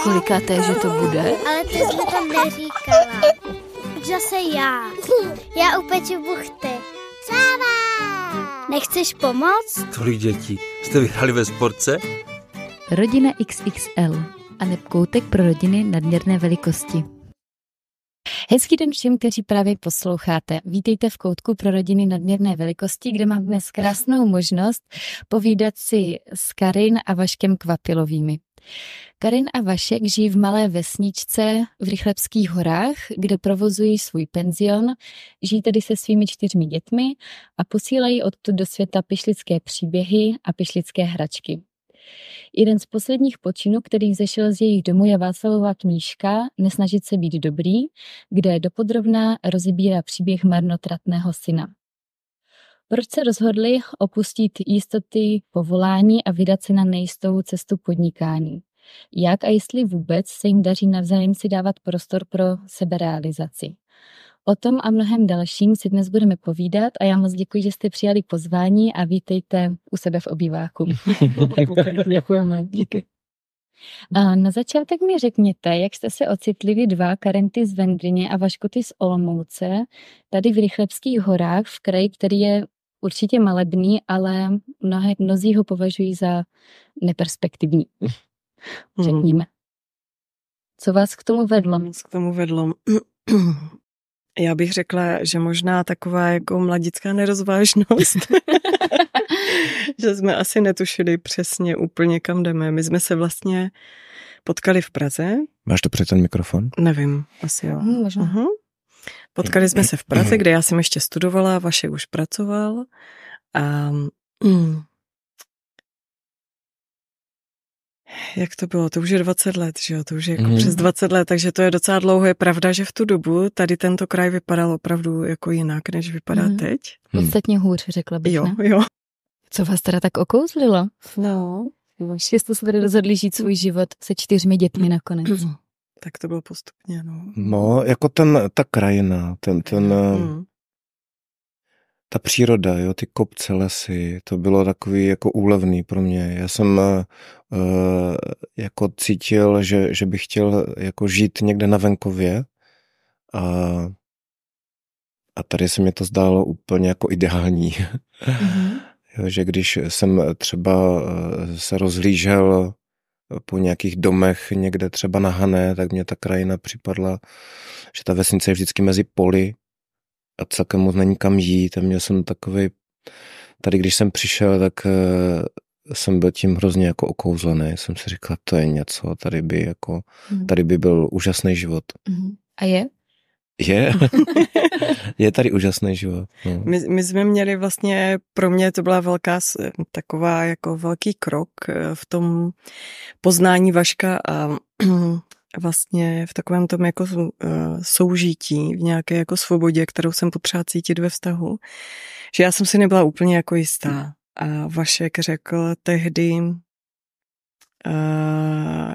Kolikáté, že to bude? Ale ty jsi mi to neříkala. Zase já. Já upeču buchty. Sáva! Nechceš pomoct? Tolik dětí. Jste vyhráli ve sportce? Rodina XXL a neb koutek pro rodiny nadměrné velikosti. Hezký den všem, kteří právě posloucháte. Vítejte v koutku pro rodiny nadměrné velikosti, kde mám dnes krásnou možnost povídat si s Karin a Vaškem Kvapilovými. Karin a Vašek žijí v malé vesničce v Rychlebských horách, kde provozují svůj penzion, žijí tedy se svými 4 dětmi a posílají odtud do světa pyšlické příběhy a pyšlické hračky. Jeden z posledních počinů, který vzešel z jejich domu, je Václavova knížka Nesnažit se být dobrý, kde dopodrobna rozebírá příběh marnotratného syna. Proč se rozhodli opustit jistoty povolání a vydat se na nejistou cestu podnikání? Jak a jestli vůbec se jim daří navzájem si dávat prostor pro seberealizaci? O tom a mnohem dalším si dnes budeme povídat a já moc děkuji, že jste přijali pozvání a vítejte u sebe v obýváku. Děkujeme. Díky. A na začátek mi řekněte, jak jste se ocitli vy dva, Karen ty z Vendryně a Vašku ty z Olomouce, tady v Rychlebských horách, v kraji, který je určitě malebný, ale mnozí ho považují za neperspektivní. Řekněme. Co vás k tomu vedlo? Já bych řekla, že možná taková jako mladická nerozvážnost, že jsme asi netušili přesně úplně kam jdeme. My jsme se vlastně potkali v Praze. Máš to před ten mikrofon? Nevím, asi jo. Možná. Potkali jsme se v Praze, kde já jsem ještě studovala, Vašek už pracoval a jak to bylo? To už je 20 let, že jo? To už je jako přes 20 let, takže to je docela dlouho. Je pravda, že v tu dobu tady tento kraj vypadal opravdu jako jinak, než vypadá teď. Podstatně hůř, řekla bych, Jo, ne? jo. Co vás teda tak okouzlilo? No. Že jste se tady rozhodli žít svůj život se 4 dětmi nakonec. Tak to bylo postupně, no. No, jako ta krajina, ta příroda, jo, ty kopce, lesy, to bylo takový jako úlevný pro mě. Já jsem jako cítil, že bych chtěl jako žít někde na venkově a tady se mi to zdálo úplně jako ideální. Jo, že když jsem třeba se rozhlížel po nějakých domech někde třeba na Hané, tak mě ta krajina připadla, že ta vesnice je vždycky mezi poli a celkem moc není kam jít a měl jsem takovej, tady když jsem přišel, tak jsem byl tím hrozně jako okouzlený, jsem si říkal, to je něco, tady by byl úžasný život. A je? Je tady úžasný život. No. My jsme měli vlastně, pro mě to byla taková jako velký krok v tom poznání Vaška a vlastně v takovém tom jako soužití, v nějaké jako svobodě, kterou jsem potřeba cítit ve vztahu, že já jsem si nebyla úplně jako jistá. A Vašek řekl tehdy,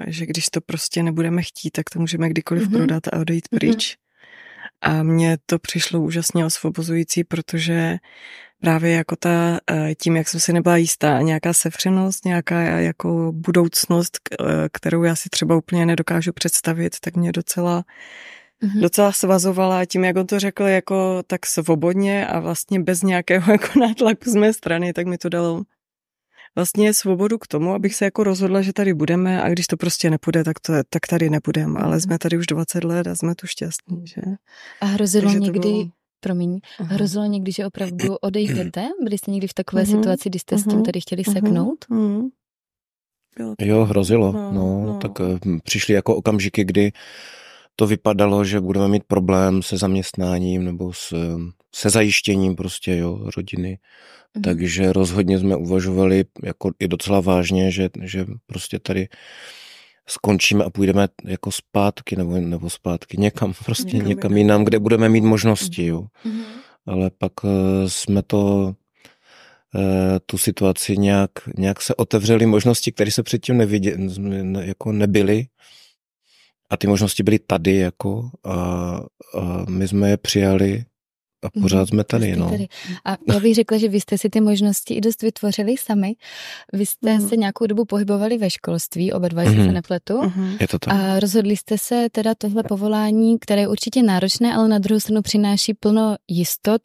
že když to prostě nebudeme chtít, tak to můžeme kdykoliv prodat a odejít pryč. A mně to přišlo úžasně osvobozující, protože právě jako tím, jak jsem si nebyla jistá, nějaká sevřenost, nějaká jako budoucnost, kterou já si třeba úplně nedokážu představit, tak mě docela svazovala. A tím, jak on to řekl jako tak svobodně a vlastně bez nějakého jako nátlaku z mé strany, tak mi to dalo vlastně svobodu k tomu, abych se jako rozhodla, že tady budeme a když to prostě nepůjde, tak tady nebudeme. Ale jsme tady už 20 let a jsme tu šťastní, že? A hrozilo takže někdy, bylo... hrozilo někdy, že opravdu odejdete? Byli jste někdy v takové situaci, kdy jste s tím tady chtěli seknout? Jo, hrozilo. No. Tak přišly jako okamžiky, kdy to vypadalo, že budeme mít problém se zaměstnáním nebo se zajištěním prostě, jo, rodiny. Takže rozhodně jsme uvažovali jako i docela vážně, že prostě tady skončíme a půjdeme jako zpátky nebo zpátky někam jinam, kde budeme mít možnosti, jo. Ale pak jsme tu situaci nějak se otevřely možnosti, které se předtím jako nebyly. A ty možnosti byly tady, jako, a my jsme je přijali A pořád jsme tady, no. A já bych řekla, že vy jste si ty možnosti i dost vytvořili sami. Vy jste se nějakou dobu pohybovali ve školství, oba dva, jestli se nepletu. Je to tak. A rozhodli jste se teda tohle povolání, které je určitě náročné, ale na druhou stranu přináší plno jistot.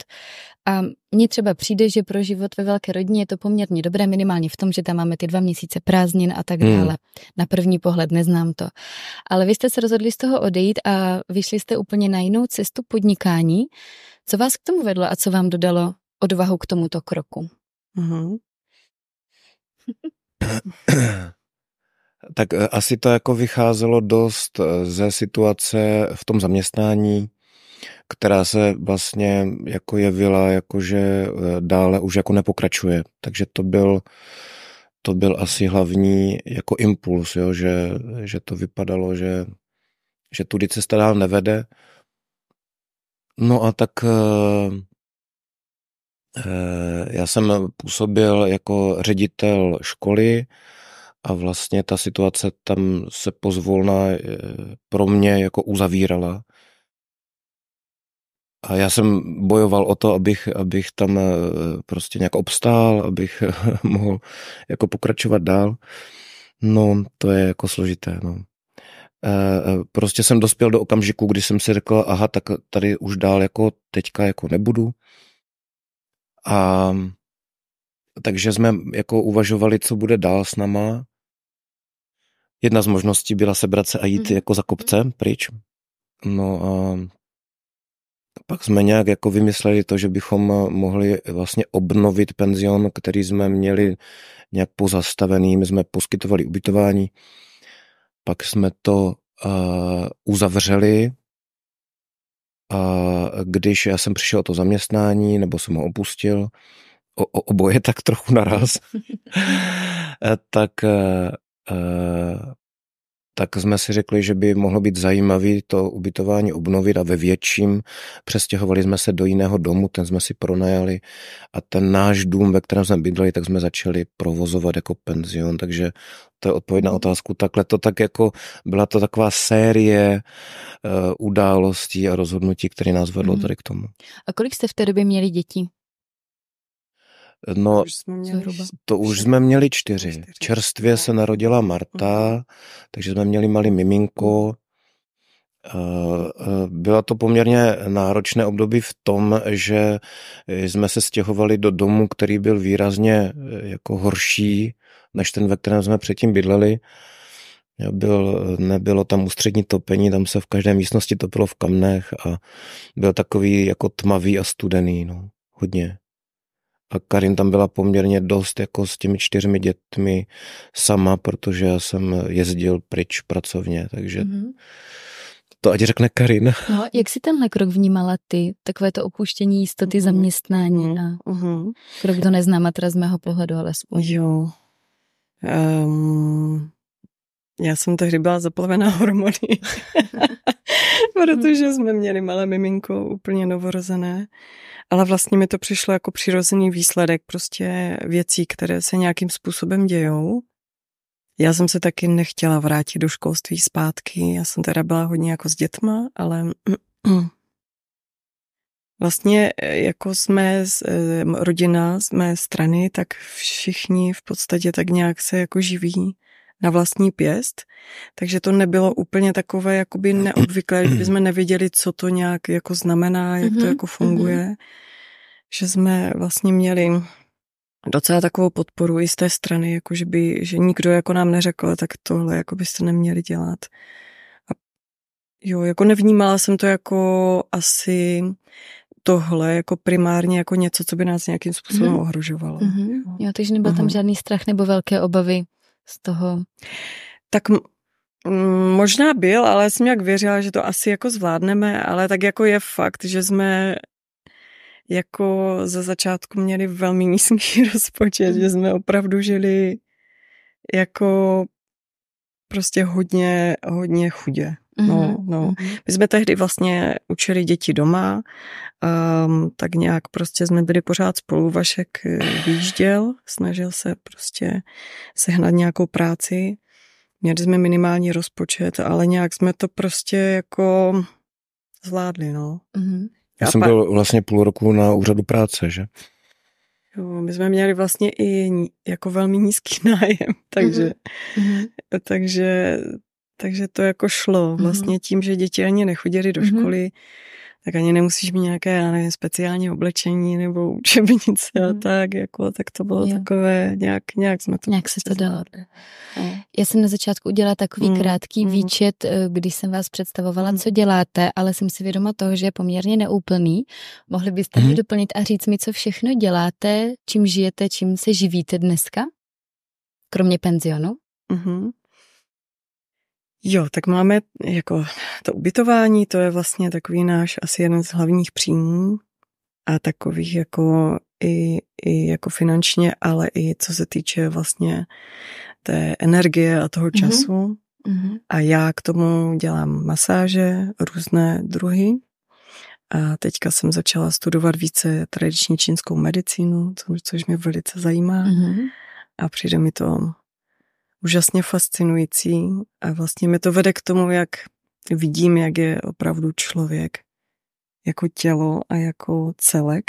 A mně třeba přijde, že pro život ve velké rodině je to poměrně dobré, minimálně v tom, že tam máme ty 2 měsíce prázdnin a tak dále. Na první pohled neznám to. Ale vy jste se rozhodli z toho odejít a vyšli jste úplně na jinou cestu podnikání. Co vás k tomu vedlo a co vám dodalo odvahu k tomuto kroku? Tak asi to jako vycházelo dost ze situace v tom zaměstnání, která se vlastně jako jevila, jakože dále už jako nepokračuje. Takže to byl asi hlavní jako impuls, jo, že to vypadalo, že tudy cesta dál nevede. No a tak já jsem působil jako ředitel školy a vlastně ta situace tam se pozvolna pro mě jako uzavírala. A já jsem bojoval o to, abych tam prostě nějak obstál, abych mohl jako pokračovat dál. No, to je jako složité, no. Prostě jsem dospěl do okamžiku, kdy jsem si řekl, aha, tak tady už dál jako teďka jako nebudu. A takže jsme jako uvažovali, co bude dál s náma. Jedna z možností byla sebrat se a jít jako za kopce pryč. No a pak jsme nějak jako vymysleli to, že bychom mohli vlastně obnovit penzion, který jsme měli nějak pozastavený. My jsme poskytovali ubytování. Pak jsme to uzavřeli a když já jsem přišel o to zaměstnání, nebo jsem ho opustil, oboje tak trochu naraz, tak jsme si řekli, že by mohlo být zajímavý to ubytování obnovit a ve větším. Přestěhovali jsme se do jiného domu, ten jsme si pronajali a ten náš dům, ve kterém jsme bydleli, tak jsme začali provozovat jako penzion, takže to je odpověď na otázku. Takhle to tak jako, byla to taková série událostí a rozhodnutí, které nás vedlo tady k tomu. A kolik jste v té době měli dětí? No, už jsme měli 4. Čerstvě se narodila Marta, takže jsme měli malý miminko. Byla to poměrně náročné období v tom, že jsme se stěhovali do domu, který byl výrazně jako horší, než ten, ve kterém jsme předtím bydleli. Nebylo tam ústřední topení, tam se v každé místnosti topilo v kamnech a byl takový jako tmavý a studený, no, hodně. A Karin tam byla poměrně dost jako s těmi 4 dětmi sama, protože já jsem jezdil pryč pracovně, takže to ať řekne Karin. No, jak jsi tenhle krok vnímala ty? Takové to opuštění jistoty zaměstnání a krok do neznáma, teda z mého pohledu alespoň. Jo. Já jsem tehdy byla zaplavená hormony, protože jsme měli malé miminko, úplně novorozené. Ale vlastně mi to přišlo jako přirozený výsledek prostě věcí, které se nějakým způsobem dějou. Já jsem se taky nechtěla vrátit do školství zpátky. Já jsem teda byla hodně jako s dětma, ale vlastně jako jsme rodina z mé strany, tak všichni v podstatě tak nějak se jako živí na vlastní pěst, takže to nebylo úplně takové jakoby neobvyklé, že bychom nevěděli, co to nějak jako znamená, jak to jako funguje, že jsme vlastně měli docela takovou podporu i z té strany, jako že nikdo jako nám neřekl, tak tohle jako byste neměli dělat. A jo, jako nevnímala jsem to jako asi tohle jako primárně jako něco, co by nás nějakým způsobem ohrožovalo. Jo, takže nebyl tam žádný strach nebo velké obavy z toho? Tak možná byl, ale jsem jak věřila, že to asi jako zvládneme, ale tak jako je fakt, že jsme jako za začátku měli velmi nízký rozpočet, že jsme opravdu žili jako prostě hodně chudě. No. My jsme tehdy vlastně učili děti doma, tak nějak prostě jsme byli pořád spolu. Vašek vyjížděl, snažil se prostě sehnat nějakou práci. Měli jsme minimální rozpočet, ale nějak jsme to prostě jako zvládli, no. Já jsem byl vlastně půl roku na úřadu práce, že? Jo, my jsme měli vlastně i jako velmi nízký nájem, takže to jako šlo. Vlastně tím, že děti ani nechodily do školy, tak ani nemusíš mít nějaké, já nevím, speciální oblečení nebo učebnice a tak to bylo takové, nějak jsme to... Nějak se to dalo. Já jsem na začátku udělala takový krátký výčet, když jsem vás představovala, co děláte, ale jsem si vědoma toho, že je poměrně neúplný. Mohli byste mi doplnit a říct mi, co všechno děláte, čím žijete, čím se živíte dneska? Kromě penzionu? Jo, tak máme jako to ubytování, to je vlastně takový náš asi jeden z hlavních příjmů a takových jako i jako finančně, ale i co se týče vlastně té energie a toho času. A já k tomu dělám masáže, různé druhy. A teďka jsem začala studovat více tradiční čínskou medicínu, což mě velice zajímá. A přijde mi to úžasně fascinující a vlastně mi to vede k tomu, jak vidím, jak je opravdu člověk jako tělo a jako celek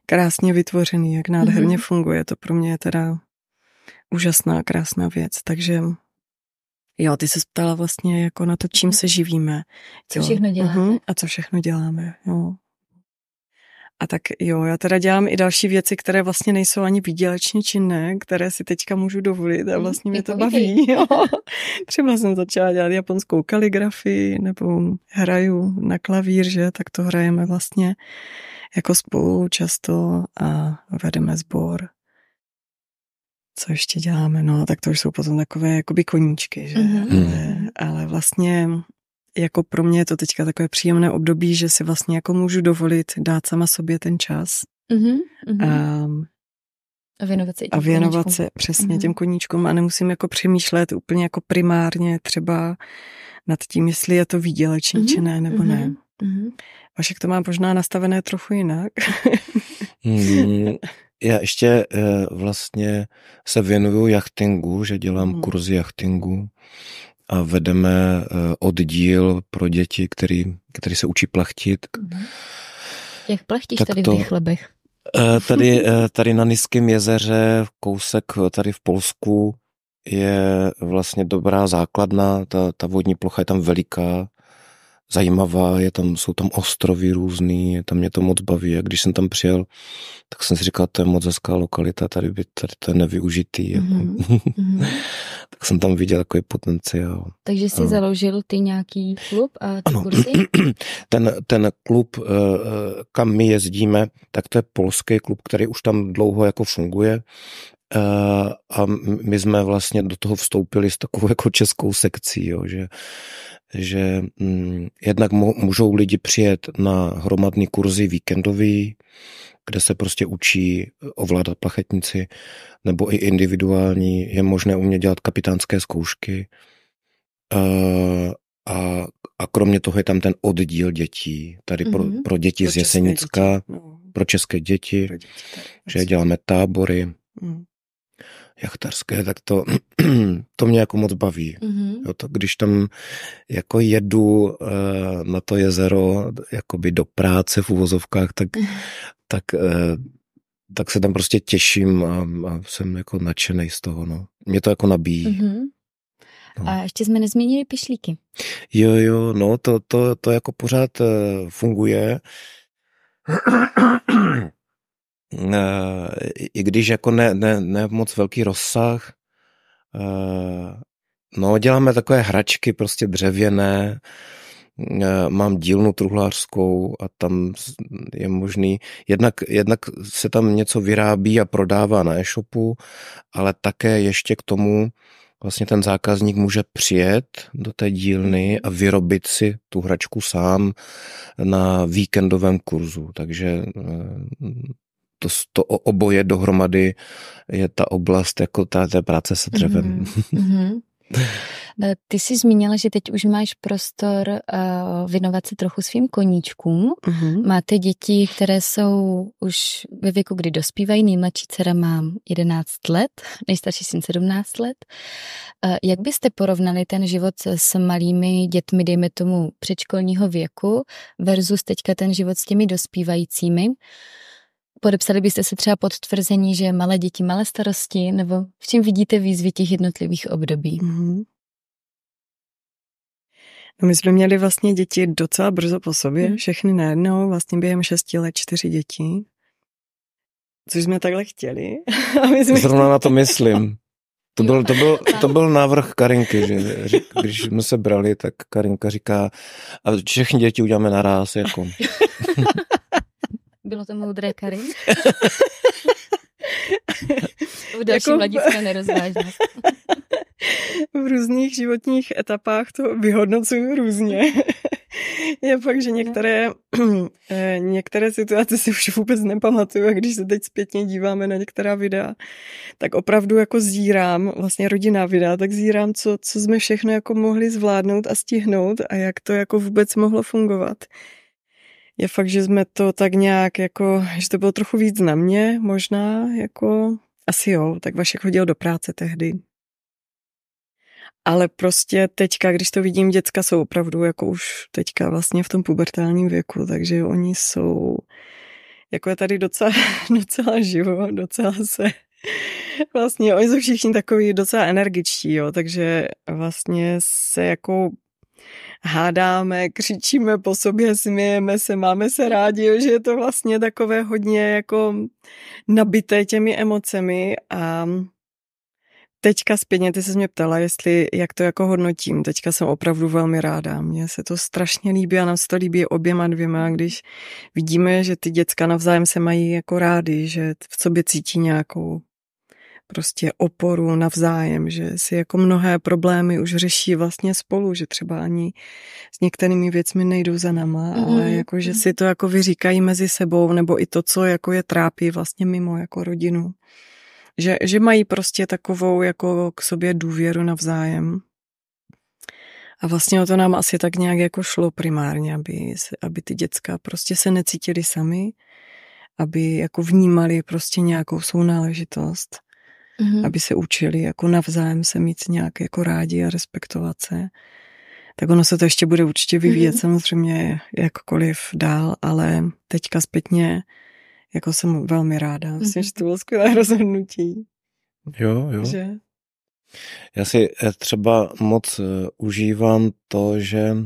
krásně vytvořený, jak nádherně funguje. To pro mě je teda úžasná, krásná věc. Takže jo, ty se ptala vlastně jako na to, čím se živíme. Co všechno děláme. A co všechno děláme, jo. A tak jo, já teda dělám i další věci, které vlastně nejsou ani výdělečně činné, které si teďka můžu dovolit a vlastně mě to baví. Jo. Třeba jsem začala dělat japonskou kaligrafii nebo hraju na klavír, že, tak to hrajeme vlastně jako spolu často a vedeme sbor. Co ještě děláme? No, tak to už jsou potom takové jakoby koníčky, že? Ale vlastně jako pro mě je to teďka takové příjemné období, že si vlastně jako můžu dovolit dát sama sobě ten čas. A věnovat se přesně těm koníčkům a nemusím jako přemýšlet úplně jako primárně třeba nad tím, jestli je to výdělečně či ne, nebo ne. Vašek to má možná nastavené trochu jinak. Já ještě vlastně se věnuju jachtingu, že dělám kurzy jachtingu a vedeme oddíl pro děti, který se učí plachtit. Jak plachtíš tady v těch Chlebech? Tady na Niském jezeře, kousek tady v Polsku, je vlastně dobrá základna, ta vodní plocha je tam veliká, zajímavá, jsou tam ostrovy různý, tam mě to moc baví a když jsem tam přijel, tak jsem si říkal, to je moc hezká lokalita, tady to je nevyužitý. Tak jsem tam viděl takový potenciál. Takže jsi založil ty nějaký klub a ty kurzy? Ten klub, kam my jezdíme, tak to je polský klub, který už tam dlouho jako funguje. A my jsme vlastně do toho vstoupili s takovou jako českou sekcí, jo, že jednak můžou lidi přijet na hromadný kurzy víkendový, kde se prostě učí ovládat plachetnici, nebo i individuální, je možné umět dělat kapitánské zkoušky. A kromě toho je tam ten oddíl dětí, tady pro děti z Jesenicka, pro české děti, že děláme tábory jachtarské, tak to mě jako moc baví. Jo, to, když tam jako jedu na to jezero jakoby do práce v uvozovkách, tak se tam prostě těším a jsem jako nadšenej z toho. No. Mě to jako nabíjí. No. A ještě jsme nezmínili pyšlíky. Jo, no to jako pořád funguje. I když jako ne moc velký rozsah. No, děláme takové hračky prostě dřevěné. Mám dílnu truhlářskou a tam je možný, jednak se tam něco vyrábí a prodává na e-shopu, ale také ještě k tomu vlastně ten zákazník může přijet do té dílny a vyrobit si tu hračku sám na víkendovém kurzu. Takže to oboje dohromady je ta oblast jako té práce se dřevem. Ty jsi zmínila, že teď už máš prostor věnovat se trochu svým koníčkům. Máte děti, které jsou už ve věku, kdy dospívají. Nejmladší dcera má 11 let, nejstarší syn 17 let. Jak byste porovnali ten život s malými dětmi, dejme tomu předškolního věku, versus teďka ten život s těmi dospívajícími? Podepsali byste se třeba pod tvrzení, že malé děti, malé starosti, nebo v čem vidíte výzvy těch jednotlivých období? No my jsme měli vlastně děti docela brzo po sobě, všechny najednou, vlastně během 6 let 4 děti, což jsme takhle chtěli. Zrovna na to myslím. To byl návrh Karinky, že když jsme se brali, tak Karinka říká, a všechny děti uděláme naráz, jako. Bylo to moudré, Karin? V další mladická nerozvážnost. V různých životních etapách to vyhodnocuju různě. Je fakt, že některé situace si už vůbec nepamatuju, a když se teď zpětně díváme na některá videa, tak opravdu jako zírám, vlastně rodinná videa, tak zírám, co jsme všechno jako mohli zvládnout a stihnout a jak to jako vůbec mohlo fungovat. Je fakt, že jsme to tak nějak jako, že to bylo trochu víc na mě, možná jako, asi jo, tak Vašek chodil do práce tehdy. Ale prostě teďka, když to vidím, děcka jsou opravdu jako už teďka vlastně v tom pubertálním věku, takže oni jsou, jako je tady docela živo, docela se, vlastně oni jsou všichni takový docela energičtí, jo, takže vlastně se jako hádáme, křičíme po sobě, smějeme se, máme se rádi, že je to vlastně takové hodně jako nabité těmi emocemi a teďka zpětně, ty se mě ptala, jak to jako hodnotím. Teďka jsem opravdu velmi ráda. Mně se to strašně líbí a nám se to líbí oběma dvěma, když vidíme, že ty děcka navzájem se mají jako rádi, že v sobě cítí nějakou prostě oporu navzájem, že si jako mnohé problémy už řeší vlastně spolu, že třeba ani s některými věcmi nejdou za náma, ale jako, že si to jako vyříkají mezi sebou, nebo i to, co jako je trápí vlastně mimo jako rodinu. Že mají prostě takovou jako k sobě důvěru navzájem. A vlastně o to nám asi tak nějak jako šlo primárně, aby ty děcka prostě se necítili sami, aby jako vnímali prostě nějakou svou náležitost, aby se učili jako navzájem se mít nějak jako rádi a respektovat se. Tak ono se to ještě bude určitě vyvíjet samozřejmě jakkoliv dál, ale teďka zpětně jako jsem velmi ráda. Myslím, že to bylo skvělé rozhodnutí. Jo. Že? Já si třeba moc užívám to, že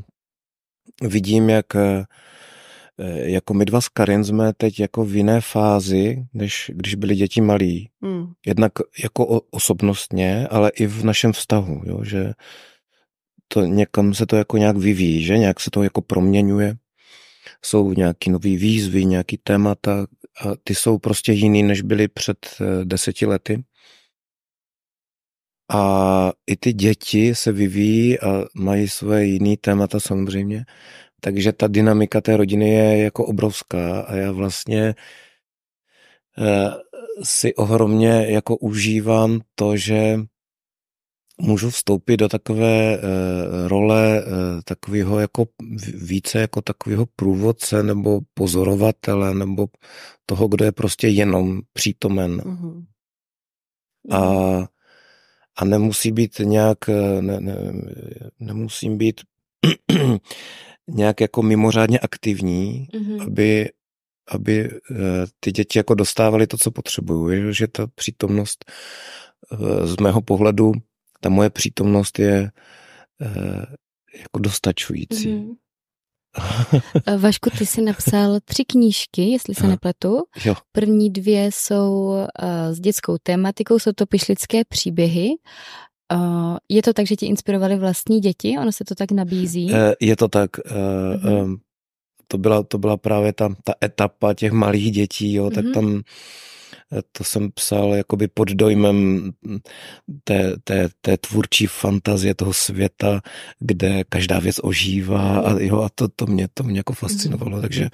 vidím, jak jako my dva s Karin jsme teď jako v jiné fázi, než když byli děti malí. Jednak jako osobnostně, ale i v našem vztahu, jo? Že to někam se to jako nějak vyvíjí, že nějak se to jako proměňuje. Jsou nějaký nový výzvy, nějaký témata a ty jsou prostě jiný, než byly před 10 lety. A i ty děti se vyvíjí a mají své jiný témata samozřejmě. Takže ta dynamika té rodiny je jako obrovská a já vlastně si ohromně jako užívám to, že můžu vstoupit do takové role takového jako více jako takového průvodce nebo pozorovatele nebo toho, kdo je prostě jenom přítomen. A nemusí být nějak nemusím být nějak jako mimořádně aktivní, aby ty děti jako dostávaly to, co potřebují, že ta přítomnost z mého pohledu, ta moje přítomnost je jako dostačující. Vašku, ty jsi napsal 3 knížky, jestli se nepletu. Jo. První 2 jsou s dětskou tématikou, jsou to pyšlické příběhy. Je to tak, že ti inspirovaly vlastní děti? Ono se to tak nabízí? Je to tak. To byla právě ta etapa těch malých dětí, jo, tak tam to jsem psal jakoby pod dojmem té tvůrčí fantazie toho světa, kde každá věc ožívá a to mě jako fascinovalo, takže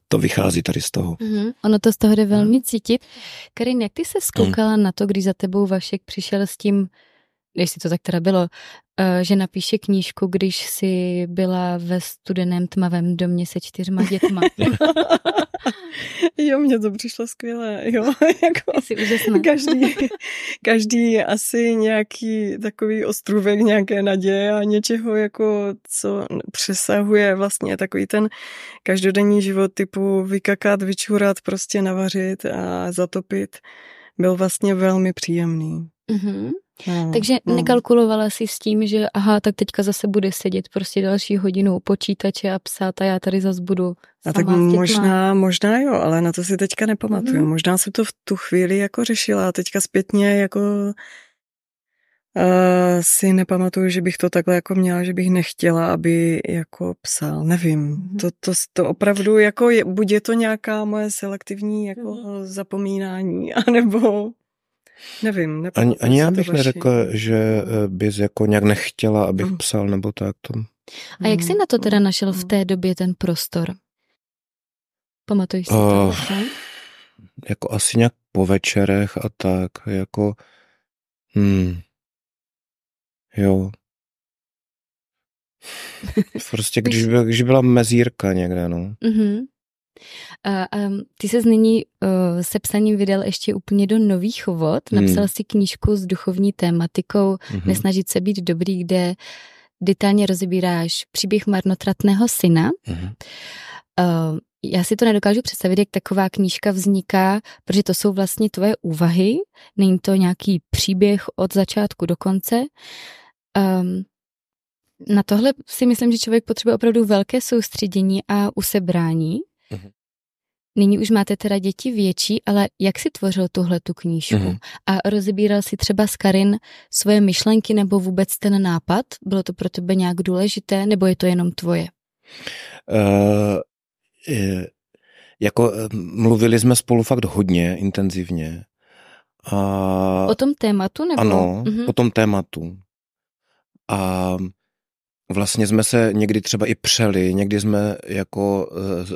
to vychází tady z toho. Ono to z toho jde velmi cítit. Karin, jak ty se zkoukala na to, když za tebou Vašek přišel s tím jestli to tak teda bylo, že napíše knížku, když jsi byla ve studeném tmavém domě se 4 dětma. Jo, mně to přišlo skvělé, jo, jako jsi úžasná. Každý asi nějaký takový ostrůvek nějaké naděje a něčeho, jako co přesahuje vlastně takový ten každodenní život typu vykakat, vyčurat, prostě navařit a zatopit, byl vlastně velmi příjemný. Mm-hmm. Takže nekalkulovala jsi s tím, že aha, tak teďka zase bude sedět prostě další hodinu u počítače a psát a já tady zase budu a tak možná jo, ale na to si teďka nepamatuju. Možná jsem to v tu chvíli jako řešila a teďka zpětně jako si nepamatuju, že bych to takhle jako měla, že bych nechtěla, aby jako psal. Nevím. To opravdu jako buď je to nějaká moje selektivní jako zapomínání, anebo nevím. Ani já bych neřekl, že bys jako nějak nechtěla, abych psal, nebo tak to. A jak jsi na to teda našel v té době ten prostor? Pamatuješ si to? Jako asi nějak po večerech a tak, jako jo. Prostě když byla mezírka někde, no. Ty ses nyní se psaním vydal ještě úplně do nových vod. Napsal si knížku s duchovní tématikou Nesnažit se být dobrý, kde detailně rozebíráš příběh marnotratného syna. Já si to nedokážu představit, jak taková knížka vzniká, protože to jsou vlastně tvoje úvahy, není to nějaký příběh od začátku do konce. Na tohle si myslím, že člověk potřebuje opravdu velké soustředění a usebrání. Nyní už máte teda děti větší, ale jak jsi tvořil tuhletu knížku? A rozebíral si třeba s Karin svoje myšlenky nebo vůbec ten nápad? Bylo to pro tebe nějak důležité, nebo je to jenom tvoje? Jako mluvili jsme spolu fakt hodně, intenzivně. O tom tématu? Nebo? Ano, o tom tématu. A vlastně jsme se někdy třeba i přeli, někdy jsme jako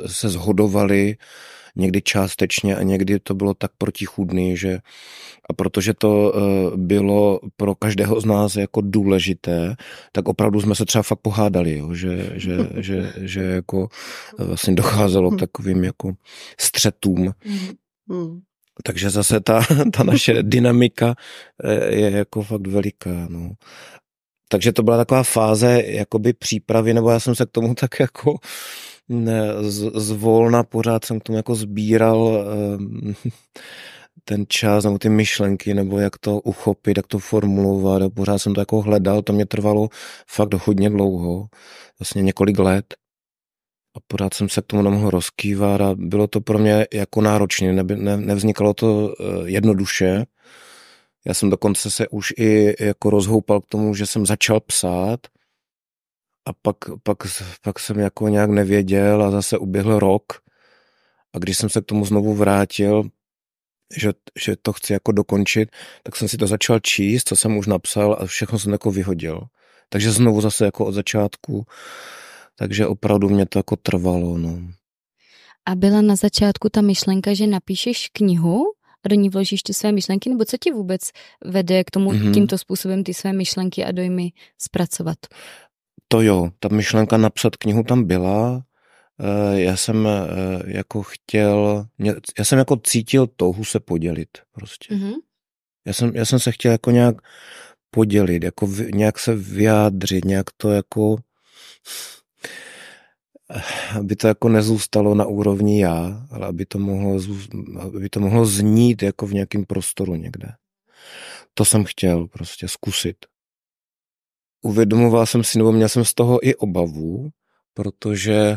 se shodovali, někdy částečně a někdy to bylo tak protichůdný, že a protože to bylo pro každého z nás jako důležité, tak opravdu jsme se třeba fakt pohádali, jo, že jako vlastně docházelo k takovým jako střetům. Takže zase ta naše dynamika je jako fakt veliká, no. Takže to byla taková fáze jakoby přípravy, nebo já jsem se k tomu tak jako zvolna, pořád jsem k tomu jako sbíral ten čas, nebo ty myšlenky, nebo jak to uchopit, jak to formulovat, a pořád jsem to jako hledal, to mě trvalo fakt hodně dlouho, vlastně několik let a pořád jsem se k tomu nemohl rozkývat a bylo to pro mě jako náročné, nevznikalo to jednoduše. Já jsem dokonce se už i jako rozhoupal k tomu, že jsem začal psát a pak jsem jako nějak nevěděl a zase uběhl rok a když jsem se k tomu znovu vrátil, že to chci jako dokončit, tak jsem si to začal číst, co jsem už napsal a všechno jsem jako vyhodil. Takže znovu zase jako od začátku, takže opravdu mě to jako trvalo, no. A byla na začátku ta myšlenka, že napíšeš knihu a do ní vložíš ty své myšlenky, nebo co tě vůbec vede k tomu tímto způsobem ty své myšlenky a dojmy zpracovat? To jo, ta myšlenka napsat knihu tam byla. Já jsem jako já jsem jako cítil touhu se podělit prostě. Já jsem se chtěl jako nějak podělit, jako nějak se vyjádřit, nějak to jako aby to jako nezůstalo na úrovni já, ale aby to mohlo znít jako v nějakém prostoru někde. To jsem chtěl prostě zkusit. Uvědomoval jsem si, nebo měl jsem z toho i obavu, protože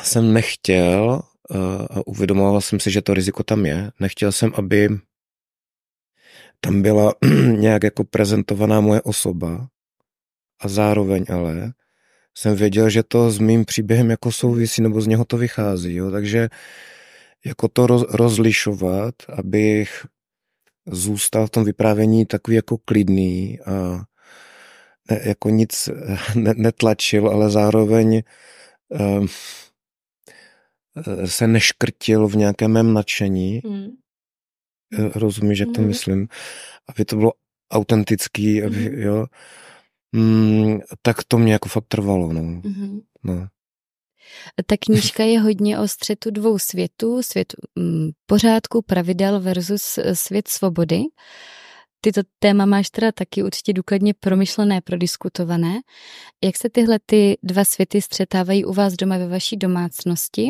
jsem nechtěl a uvědomoval jsem si, že to riziko tam je. Nechtěl jsem, aby tam byla nějak jako prezentovaná moje osoba a zároveň ale jsem věděl, že to s mým příběhem jako souvisí, nebo z něho to vychází, jo? Takže jako to rozlišovat, abych zůstal v tom vyprávění takový jako klidný a jako nic netlačil, ale zároveň se neškrtil v nějakém mém nadšení. Rozumíš, jak to myslím? Aby to bylo autentický, jo, tak to mě jako fakt trvalo, no. No. Ta knížka je hodně o střetu dvou světů, svět pořádku, pravidel versus svět svobody. Ty to téma máš teda taky určitě důkladně promyšlené, prodiskutované. Jak se tyhle ty dva světy střetávají u vás doma ve vaší domácnosti?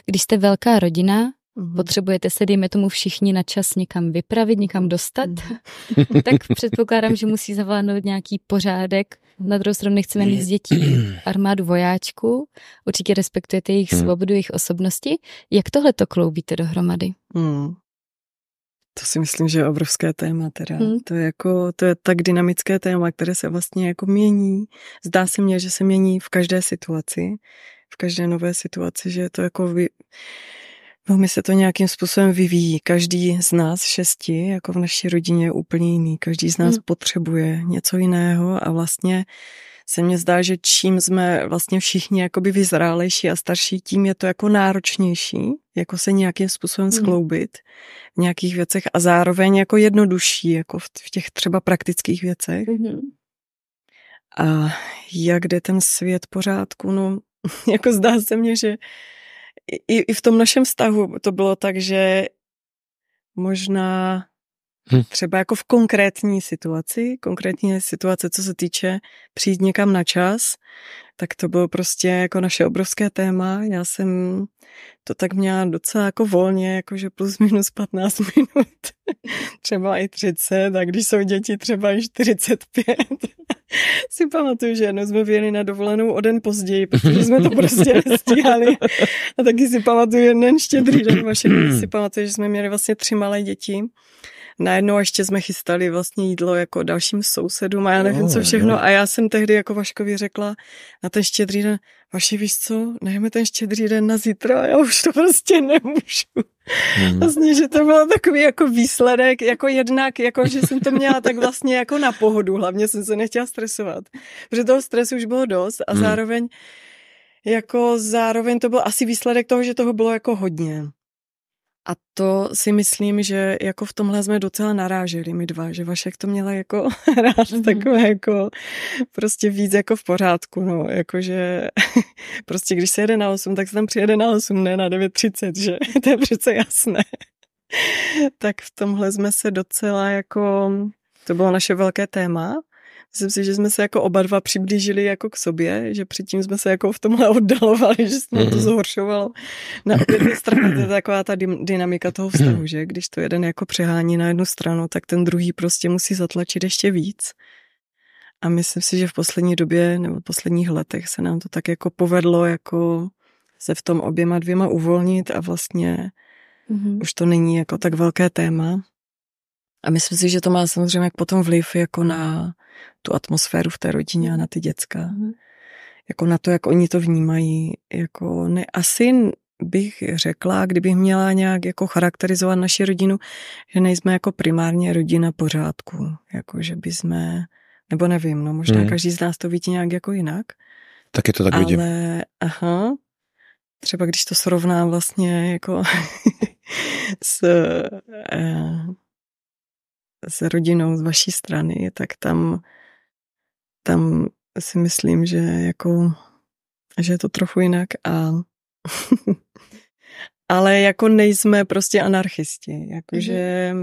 Když jste velká rodina, potřebujete se, dejme tomu, všichni na čas někam vypravit, někam dostat, tak předpokládám, že musí zavládnout nějaký pořádek. Na druhou stranu nechceme mít z dětí armádu vojáčků. Určitě respektujete jejich svobodu, jejich osobnosti. Jak tohle to kloubíte dohromady? To si myslím, že je obrovské téma teda. To je tak dynamické téma, které se vlastně jako mění. Zdá se mně, že se mění v každé situaci, v každé nové situaci, že je to jako velmi se to nějakým způsobem vyvíjí. Každý z nás 6, jako v naší rodině, je úplně jiný. Každý z nás potřebuje něco jiného a vlastně se mně zdá, že čím jsme vlastně všichni jakoby vyzrálejší a starší, tím je to jako náročnější, jako se nějakým způsobem skloubit v nějakých věcech a zároveň jako jednodušší, jako v těch třeba praktických věcech. A jak jde ten svět pořádku, no jako zdá se mně, že i v tom našem vztahu to bylo tak, že možná třeba jako v konkrétní situace, co se týče přijít někam na čas, tak to bylo prostě jako naše obrovské téma. Já jsem to tak měla docela jako volně, jakože plus minus 15 minut, třeba i 30, a když jsou děti třeba i 45. Si pamatuju, že jednou jsme vyjeli na dovolenou o den později, protože jsme to prostě nestíhali. A taky si pamatuju jeden Štědrý den si pamatuju, že jsme měli vlastně 3 malé děti. Najednou ještě jsme chystali vlastně jídlo jako dalším sousedům a já nevím co všechno. A já jsem tehdy jako Vaškovi řekla na ten Štědrý den, Vaši, víš co, nechme ten Štědrý den na zítra, já už to prostě nemůžu. Vlastně, že to bylo takový jako výsledek, jako jednak, jako že jsem to měla tak vlastně jako na pohodu, hlavně jsem se nechtěla stresovat. Protože toho stresu už bylo dost a zároveň to byl asi výsledek toho, že toho bylo jako hodně. A to si myslím, že jako v tomhle jsme docela naráželi my dva, že Vašek to měla jako rád takové jako prostě víc jako v pořádku, no, jakože prostě když se jede na 8, tak se tam přijede na 8, ne na 9:30, že to je přece jasné. Tak v tomhle jsme se docela jako, to bylo naše velké téma. Myslím si, že jsme se jako oba dva přiblížili jako k sobě, že předtím jsme se jako v tomhle oddalovali, že se to zhoršovalo. Na obě strany to je taková ta dynamika toho vztahu, že když to jeden jako přehání na jednu stranu, tak ten druhý prostě musí zatlačit ještě víc. A myslím si, že v poslední době nebo v posledních letech se nám to tak jako povedlo jako se v tom oběma dvěma uvolnit a vlastně už to není jako tak velké téma. A myslím si, že to má samozřejmě jak potom vliv jako na tu atmosféru v té rodině a na ty děcka. Jako na to, jak oni to vnímají. Jako ne, asi bych řekla, kdybych měla nějak jako charakterizovat naši rodinu, že nejsme jako primárně rodina pořádku. Jako, že by jsme, nebo nevím, no možná každý z nás to vidí nějak jako jinak. Taky to tak vidím. Ale, třeba když to srovnám vlastně jako s rodinou z vaší strany, tak tam si myslím, že jako, že je to trochu jinak ale jako nejsme prostě anarchisti, jakože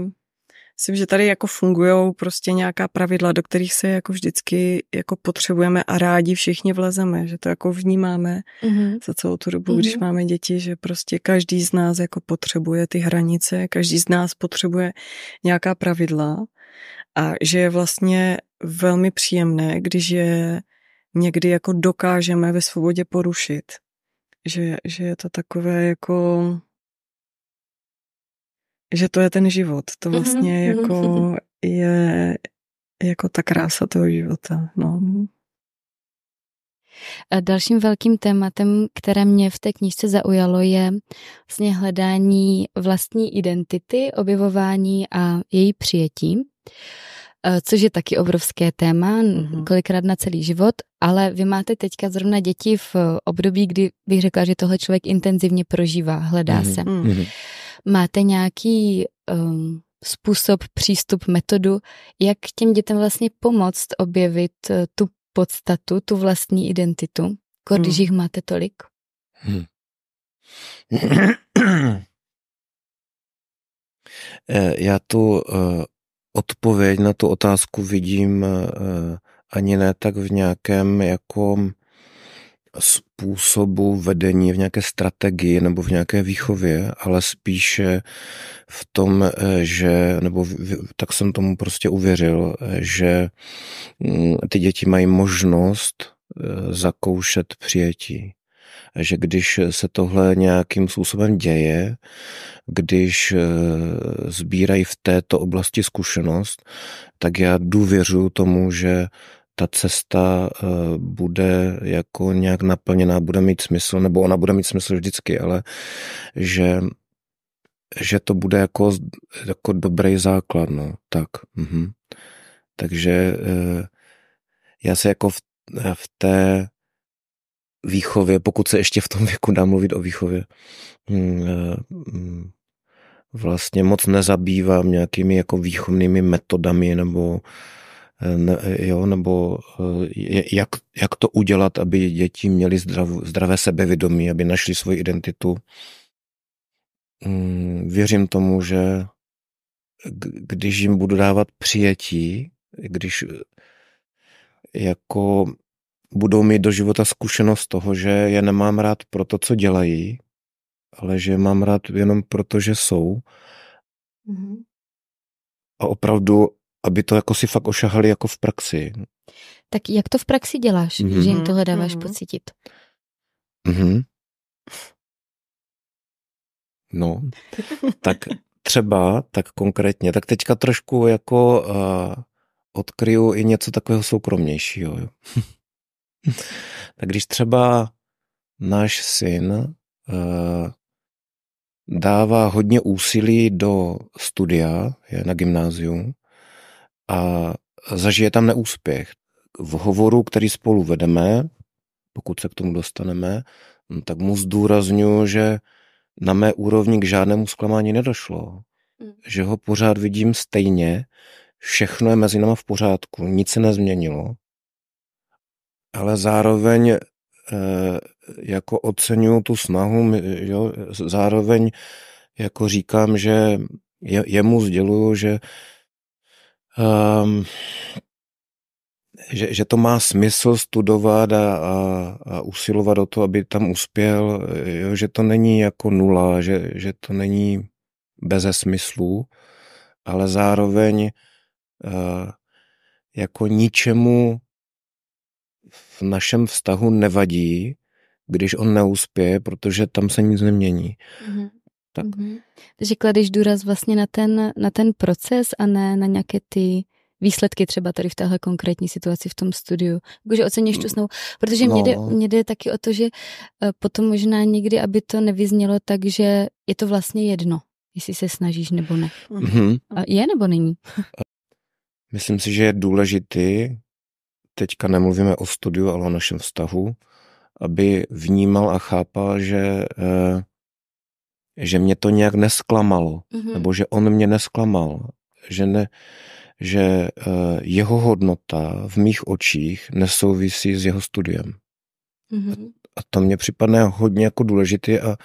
myslím, že tady jako fungujou prostě nějaká pravidla, do kterých se jako vždycky jako potřebujeme a rádi všichni vlezeme, že to jako vnímáme za celou tu dobu, když máme děti, že prostě každý z nás jako potřebuje ty hranice, každý z nás potřebuje nějaká pravidla a že je vlastně velmi příjemné, když je někdy jako dokážeme ve svobodě porušit. Že je to takové jako, že to je ten život. To vlastně jako je jako ta krása toho života. No. A dalším velkým tématem, které mě v té knížce zaujalo, je vlastně hledání vlastní identity, objevování a její přijetí, což je taky obrovské téma, kolikrát na celý život, ale vy máte teďka zrovna děti v období, kdy bych řekla, že tohle člověk intenzivně prožívá, hledá se. Máte nějaký způsob, přístup, metodu, jak těm dětem vlastně pomoct objevit tu podstatu, tu vlastní identitu, když jich máte tolik? Já tu odpověď na tu otázku vidím ani ne tak v nějakém jako způsobu vedení, v nějaké strategii nebo v nějaké výchově, ale spíše v tom, že, nebo tak jsem tomu prostě uvěřil, že ty děti mají možnost zakoušet přijetí. Že když se tohle nějakým způsobem děje, když sbírají v této oblasti zkušenost, tak já důvěřuji tomu, že ta cesta bude jako nějak naplněná, bude mít smysl, nebo ona bude mít smysl vždycky, ale že to bude jako dobrý základ, no, tak. Takže já se jako v té výchově, pokud se ještě v tom věku dá mluvit o výchově, vlastně moc nezabývám nějakými jako výchovnými metodami nebo jak to udělat, aby děti měly zdravé sebevědomí, aby našli svoji identitu. Věřím tomu, že když jim budu dávat přijetí, když jako budou mít do života zkušenost toho, že je nemám rád pro to, co dělají, ale že je mám rád jenom proto, že jsou. A opravdu, aby to jako si fakt ošahali jako v praxi. Tak jak to v praxi děláš, že jim tohle dáváš pocítit? No, tak třeba, tak konkrétně, tak teďka trošku jako odkryju i něco takového soukromnějšího. Jo. Tak když třeba náš syn dává hodně úsilí do studia, je na gymnáziu a zažije tam neúspěch. V hovoru, který spolu vedeme, pokud se k tomu dostaneme, tak mu zdůrazňuji, že na mé úrovni k žádnému zklamání nedošlo. Že ho pořád vidím stejně, všechno je mezi náma v pořádku, nic se nezměnilo. Ale zároveň jako oceňuju tu snahu, jo, zároveň jako říkám, že jemu sděluju, že to má smysl studovat a usilovat o to, aby tam uspěl, jo, že to není jako nula, že to není beze smyslu, ale zároveň jako ničemu v našem vztahu nevadí, když on neuspěje, protože tam se nic nemění. Tak. Takže kladeš důraz vlastně na ten proces a ne na nějaké ty výsledky třeba tady v téhle konkrétní situaci v tom studiu. Jakože oceníš tu snahu. Protože mě jde taky o to, že potom možná někdy, aby to nevyznělo tak, že je to vlastně jedno, jestli se snažíš nebo ne. A je nebo není? Myslím si, že je důležitý, teďka nemluvíme o studiu, ale o našem vztahu, aby vnímal a chápal, že mě to nějak nesklamalo, nebo že on mě nesklamal, že jeho hodnota v mých očích nesouvisí s jeho studiem. A to mně připadne hodně jako důležité a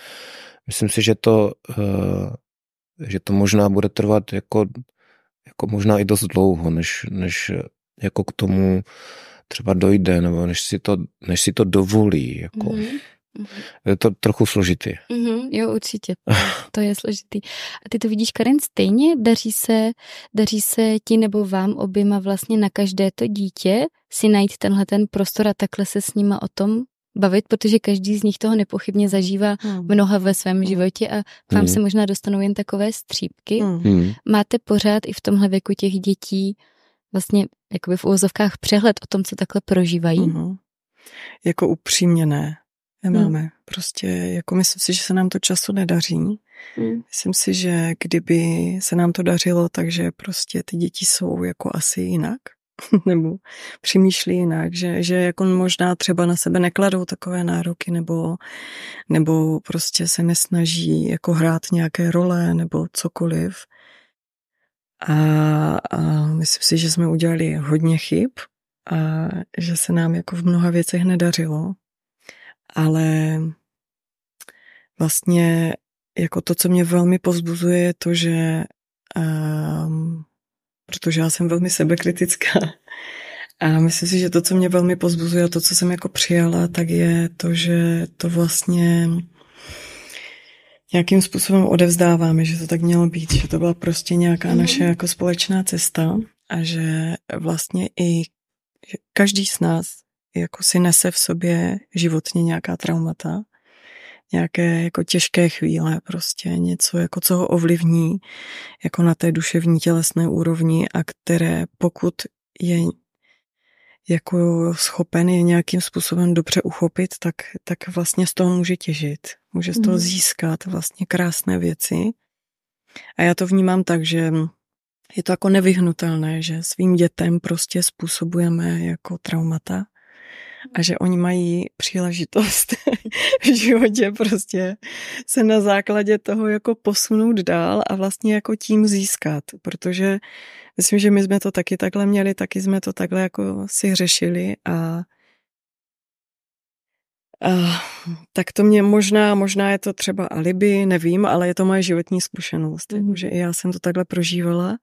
myslím si, že to možná bude trvat jako možná i dost dlouho, než jako k tomu třeba dojde, nebo než si to dovolí. Jako. Je to trochu složitý. Jo, určitě. To je složitý. A ty to vidíš, Karen, stejně? Daří se ti nebo vám oběma vlastně na každé to dítě si najít tenhle ten prostor a takhle se s nima o tom bavit, protože každý z nich toho nepochybně zažívá mnoha ve svém životě a k vám se možná dostanou jen takové střípky. Máte pořád i v tomhle věku těch dětí vlastně jakoby v uvozovkách přehled o tom, co takhle prožívají? Jako upřímně ne. Nemáme. Prostě jako myslím si, že se nám to často nedaří. Myslím si, že kdyby se nám to dařilo, takže prostě ty děti jsou jako asi jinak. Nebo přemýšlí jinak, že jako možná třeba na sebe nekladou takové nároky, nebo prostě se nesnaží jako hrát nějaké role, nebo cokoliv. A myslím si, že jsme udělali hodně chyb a že se nám jako v mnoha věcech nedařilo. Ale vlastně jako to, co mě velmi povzbuzuje, je to, že protože já jsem velmi sebekritická a myslím si, že to, co mě velmi povzbuzuje a to, co jsem jako přijala, tak je to, že to vlastně nějakým způsobem odevzdáváme, že to tak mělo být, že to byla prostě nějaká naše jako společná cesta a že vlastně i každý z nás jako si nese v sobě životně nějaká traumata, nějaké jako těžké chvíle, prostě něco, jako co ho ovlivní jako na té duševní tělesné úrovni a které pokud je jako schopen je nějakým způsobem dobře uchopit, tak vlastně z toho může těžit. Může z toho získat vlastně krásné věci. A já to vnímám tak, že je to jako nevyhnutelné, že svým dětem prostě způsobujeme jako traumata a že oni mají příležitost v životě prostě se na základě toho jako posunout dál a vlastně jako tím získat, protože myslím, že my jsme to taky takhle měli, taky jsme to takhle jako si řešili a tak to mě možná je to třeba alibi, nevím, ale je to moje životní zkušenost, že i já jsem to takhle prožívala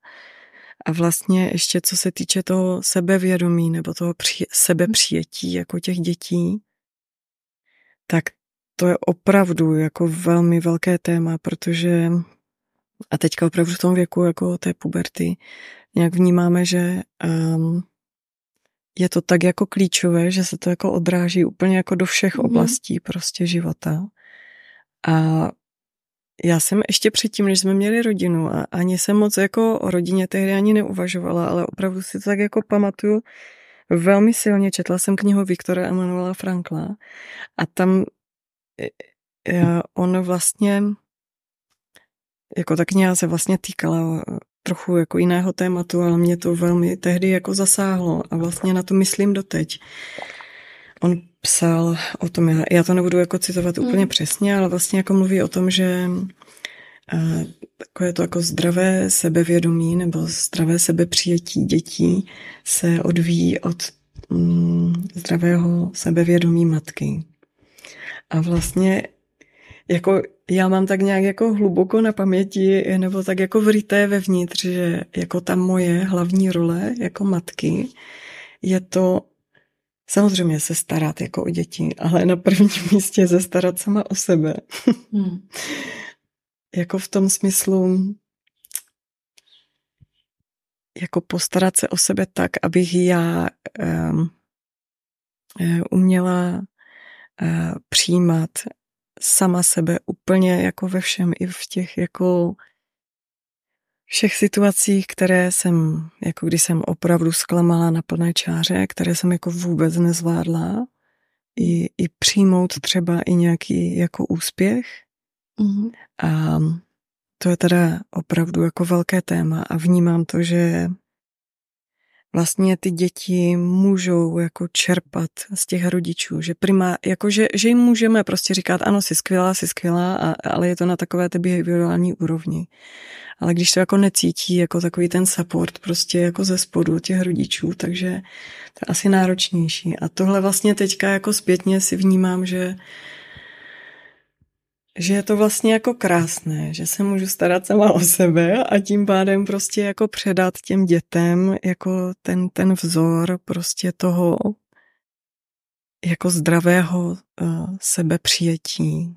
a vlastně ještě co se týče toho sebevědomí nebo toho sebepřijetí jako těch dětí, tak to je opravdu jako velmi velké téma, protože a teďka opravdu v tom věku jako té puberty nějak vnímáme, že je to tak jako klíčové, že se to jako odráží úplně jako do všech oblastí prostě života. A já jsem ještě předtím, než jsme měli rodinu a ani jsem moc jako o rodině tehdy ani neuvažovala, ale opravdu si to tak jako pamatuju velmi silně. Četla jsem knihu Viktora Emanuela Frankla a tam on vlastně jako ta kniha se vlastně týkala trochu jako jiného tématu, ale mě to velmi tehdy jako zasáhlo a vlastně na to myslím doteď. On psal o tom, já to nebudu jako citovat úplně přesně, ale vlastně jako mluví o tom, že takové to jako zdravé sebevědomí nebo zdravé sebepřijetí dětí se odvíjí od zdravého sebevědomí matky. A vlastně jako já mám tak nějak jako hluboko na paměti nebo tak jako vryté vevnitř, že jako ta moje hlavní role jako matky je to samozřejmě se starat jako o děti, ale na prvním místě se starat sama o sebe. Jako v tom smyslu jako postarat se o sebe tak, abych já uměla přijímat sama sebe úplně jako ve všem, i v těch jako všech situacích, které jsem, jako když jsem opravdu zklamala na plné čáře, které jsem jako vůbec nezvládla, i přijmout třeba i nějaký jako úspěch. A to je teda opravdu jako velké téma a vnímám to, že vlastně ty děti můžou jako čerpat z těch rodičů, že že jim můžeme prostě říkat, ano, jsi skvělá, ale je to na takové té behaviorální úrovni. Ale když to jako necítí, jako takový ten support prostě jako ze spodu těch rodičů, takže to je asi náročnější. A tohle vlastně teďka jako zpětně si vnímám, že je to vlastně jako krásné, že se můžu starat sama o sebe a tím pádem prostě jako předat těm dětem jako ten vzor prostě toho jako zdravého sebepřijetí.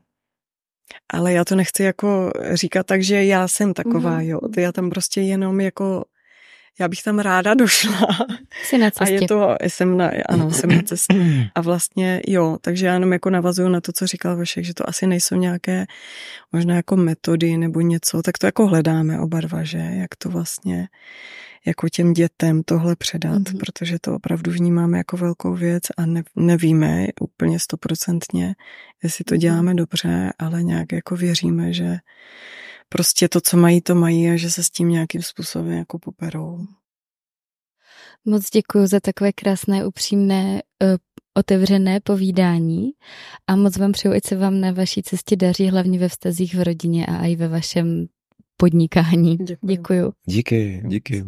Ale já to nechci jako říkat tak, že já jsem taková, jo. Já tam prostě jenom jako já bych tam ráda došla. Jsi na cestě. A je to, jsem na cestě. A vlastně jo, takže já jenom jako navazuju na to, co říkal Vašek, že to asi nejsou nějaké možná jako metody nebo něco, tak to jako hledáme oba dva, že jak to vlastně jako těm dětem tohle předat, protože to opravdu vnímáme jako velkou věc a nevíme úplně 100%, jestli to děláme dobře, ale nějak jako věříme, že prostě to, co mají, to mají a že se s tím nějakým způsobem jako poperou. Moc děkuji za takové krásné, upřímné, otevřené povídání a moc vám přeju, ať se vám na vaší cestě daří, hlavně ve vztazích v rodině a i ve vašem podnikání. Děkuju. Díky.